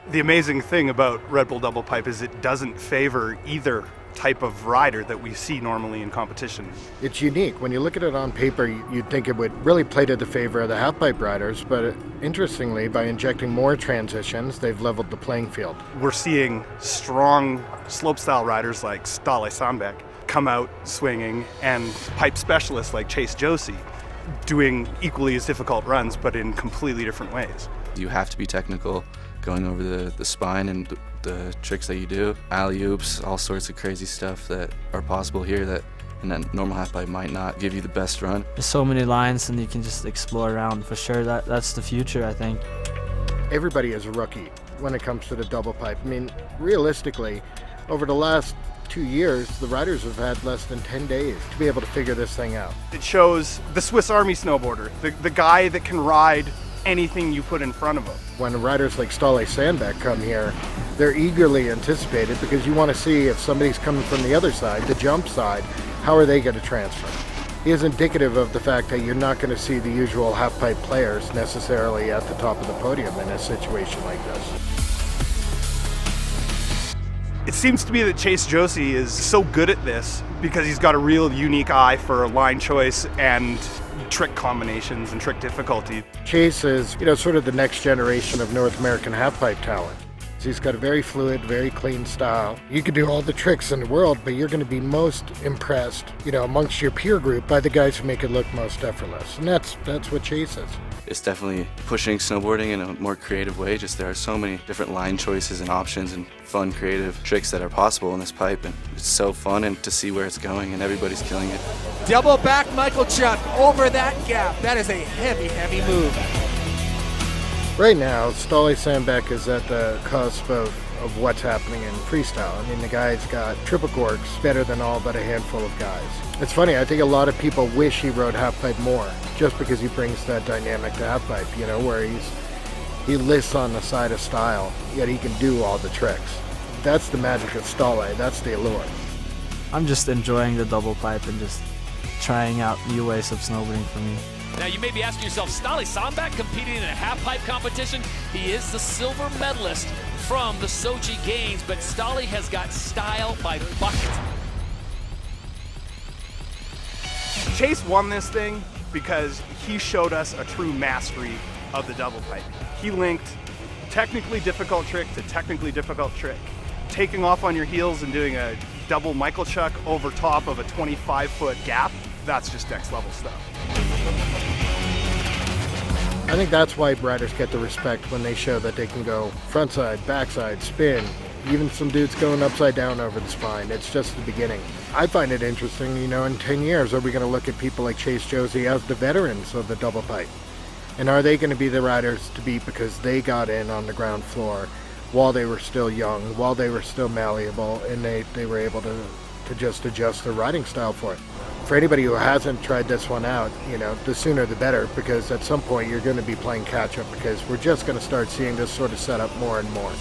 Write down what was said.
The amazing thing about Red Bull double pipe is it doesn't favor either type of rider that we see normally in competition. It's unique. When you look at it on paper, you'd think it would really play to the favor of the half-pipe riders, but interestingly, by injecting more transitions, they've leveled the playing field. We're seeing strong slopestyle riders like Stale Sandbeck come out swinging, and pipe specialists like Chase Josie doing equally as difficult runs, but in completely different ways. You have to be technical, going over the spine and the tricks that you do, alley-oops, all sorts of crazy stuff that are possible here that in a normal half-pipe might not give you the best run. There's so many lines and you can just explore around. For sure, that's the future, I think. Everybody is a rookie when it comes to the double pipe. I mean, realistically, over the last 2 years, the riders have had less than 10 days to be able to figure this thing out. It shows the Swiss Army snowboarder, the guy that can ride anything you put in front of them. When riders like Stale Sandbeck come here, they're eagerly anticipated because you want to see if somebody's coming from the other side, the jump side, how are they going to transfer? He is indicative of the fact that you're not going to see the usual half-pipe players necessarily at the top of the podium in a situation like this. It seems to me that Chase Josie is so good at this because he's got a real unique eye for line choice and trick combinations and trick difficulty. Chase is, sort of the next generation of North American half-pipe talent. He's got a very fluid, very clean style. You can do all the tricks in the world, but you're going to be most impressed, amongst your peer group by the guys who make it look most effortless. And that's what Chase is. It's definitely pushing snowboarding in a more creative way. Just there are so many different line choices and options and fun, creative tricks that are possible in this pipe, and it's so fun and to see where it's going, and everybody's killing it. Double back Michael Chuck over that gap. That is a heavy, heavy move. Right now, Stale Sandbeck is at the cusp of what's happening in freestyle. I mean, the guy's got triple corks better than all but a handful of guys. It's funny, I think a lot of people wish he rode half-pipe more, just because he brings that dynamic to half-pipe, where he lists on the side of style, yet he can do all the tricks. That's the magic of Stale, that's the allure. I'm just enjoying the double pipe and just trying out new ways of snowboarding for me. Now you may be asking yourself, Stale Sandbeck competing in a half-pipe competition? He is the silver medalist from the Sochi Games, but Stale has got style by bucket. Chase won this thing because he showed us a true mastery of the double pipe. He linked technically difficult trick to technically difficult trick. Taking off on your heels and doing a double Michael Chuck over top of a 25-foot gap, that's just next level stuff. I think that's why riders get the respect when they show that they can go frontside, backside, spin, even some dudes going upside down over the spine. It's just the beginning. I find it interesting, in 10 years, are we going to look at people like Chase Josie as the veterans of the double pipe? And are they going to be the riders to beat because they got in on the ground floor while they were still young, while they were still malleable, and they were able to just adjust their riding style for it? For anybody who hasn't tried this one out, the sooner the better, because at some point you're going to be playing catch up because we're just going to start seeing this sort of setup more and more.